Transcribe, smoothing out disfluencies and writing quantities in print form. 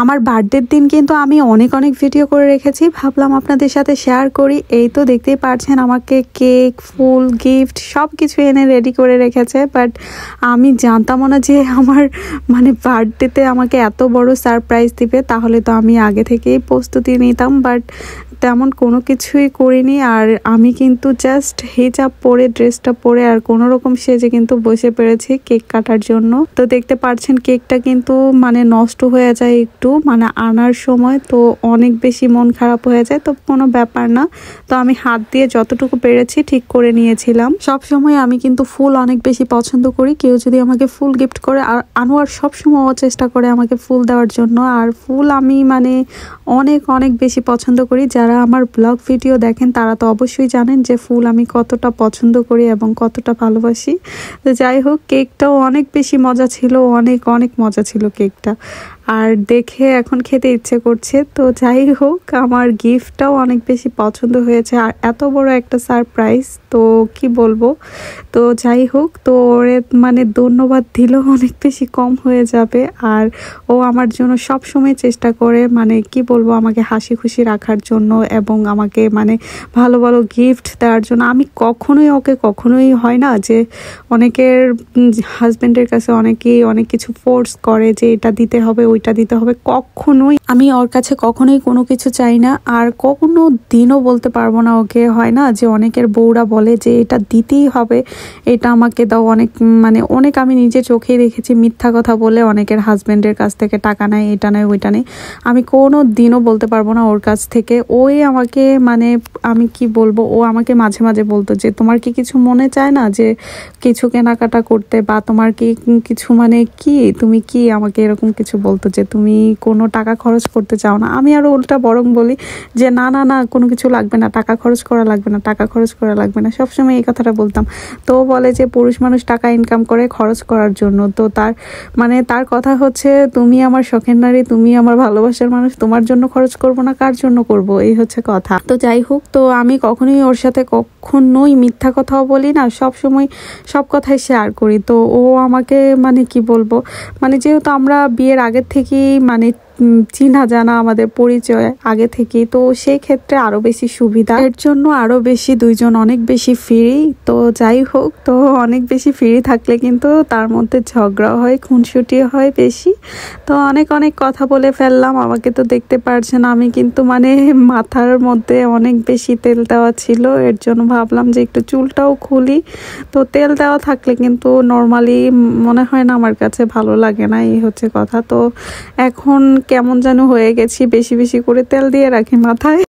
আমার বার্থডের দিন কিন্তু আমি অনেক অনেক ভিডিও করে রেখেছি, ভাবলাম আপনাদের সাথে শেয়ার করি। এই তো দেখতেই পারছেন আমাকে কেক, ফুল, গিফট সব কিছু এনে রেডি করে রেখেছে। বাট আমি জানতামও না যে আমার বার্থডেতে আমাকে এত বড় সারপ্রাইজ দিবে। তাহলে তো আমি আগে থেকেই প্রস্তুতি নিতাম, বাট তেমন কোনো কিছুই করিনি। আর আমি কিন্তু জাস্ট হিজাব পরে, ড্রেসটা পরে আর কোনো রকম সেজে কিন্তু বসে পড়েছি কেক কাটার জন্য। তো দেখতে পাচ্ছেন কেকটা কিন্তু নষ্ট হয়ে যায় একটু আনার সময়, তো অনেক বেশি মন খারাপ হয়ে যায়। তো কোনো ব্যাপার না, তো আমি হাত দিয়ে যতটুকু পেরেছি ঠিক করে নিয়েছিলাম। সব সময় আমি কিন্তু ফুল অনেক বেশি পছন্দ করি। কেউ যদি আমাকে ফুল গিফট করে, আর আনোয়ার সবসময় চেষ্টা করে আমাকে ফুল দেওয়ার জন্য। আর ফুল আমি অনেক অনেক বেশি পছন্দ করি। যারা আমার ব্লগ ভিডিও দেখেন তারা তো অবশ্যই জানেন যে ফুল আমি কতটা পছন্দ করি এবং কতটা ভালোবাসি। তো যাই হোক, কেকটাও অনেক বেশি মজা ছিল, অনেক অনেক মজা ছিল কেকটা। আর দেখে এখন খেতে ইচ্ছে করছে। তো যাই হোক, আমার গিফটটাও অনেক বেশি পছন্দ হয়েছে। আর এত বড় একটা সারপ্রাইজ, তো কি বলবো। তো যাই হোক, তো ওরে ধন্যবাদ দিলেও অনেক বেশি কম হয়ে যাবে। আর ও আমার জন্য সব সময় চেষ্টা করে কি বলবো, আমাকে হাসি খুশি রাখার জন্য এবং আমাকে ভালো ভালো গিফট দেওয়ার জন্য। আমি কখনোই হয় না যে অনেকের হাজবেন্ডের কাছে অনেকেই অনেক কিছু ফোর্স করে যে এটা দিতে হবে, ওইটা দিতে হবে। কখনোই আমি ওর কাছে কখনোই কোনো কিছু চাই না। আর কোনো দিনও বলতে পারবো না ওকে। হয় না যে অনেকের বউরা বলে যে এটা দিতেই হবে, এটা আমাকে দাও। অনেক আমি নিজে চোখেই দেখেছি মিথ্যা কথা বলে অনেকের হাজবেন্ডের কাছ থেকে টাকা নেয়, এটা নেয় ওইটা নেই। আমি কোনো দিনও বলতে পারবো না ওর কাছ থেকে। ওই আমাকে আমি কি বলবো, ও আমাকে মাঝে মাঝে বলতো যে তোমার কি কিছু মনে চায় না যে কিছু কেনাকাটা করতে, বা তোমার কি কিছু কি তুমি কি আমাকে এরকম কিছু বলতো যে তুমি কোনো টাকা খরচ করতে চাও না। আমি আরো উল্টা বরং বলি যে না না না, কোনো কিছু লাগবে না, টাকা খরচ করা লাগবে না, টাকা খরচ করা লাগবে না, সবসময় এই কথাটা বলতাম। তো বলে যে পুরুষ মানুষ টাকা ইনকাম করে খরচ করার জন্য। তো তার কথা হচ্ছে তুমি আমার শখের নারী, তুমি আমার ভালোবাসার মানুষ, তোমার জন্য খরচ করব না, কার জন্য করব, এই হচ্ছে কথা। তো যাই হোক, তো আমি কখনোই ওর সাথে কখনোই মিথ্যা কথাও বলি না, সব সময় সব কথাই শেয়ার করি। তো ও আমাকে কি বলবো, যেহেতু আমরা বিয়ের আগের থেকেই চিনা জানা, আমাদের পরিচয় আগে থেকেই, তো সেই ক্ষেত্রে আরো বেশি সুবিধা। এর জন্য আরো বেশি দুইজন অনেক বেশি ফ্রি। তো যাই হোক, তো অনেক বেশি ফ্রি থাকলে কিন্তু তার মধ্যে ঝগড়া হয়, খুনসুটি হয় বেশি। তো অনেক অনেক কথা বলে ফেললাম। আমাকে তো দেখতে পারছেন আমি কিন্তু মাথার মধ্যে অনেক বেশি তেল দেওয়া ছিল। এর জন্য ভাবলাম যে একটু চুলটাও খুলি। তো তেল দেওয়া থাকলে কিন্তু নর্মালি মনে হয় না, আমার কাছে ভালো লাগে না, এই হচ্ছে কথা। তো এখন কেমন যেন হয়ে গেছি, বেশি বেশি করে তেল দিয়ে রাখি মাথায়।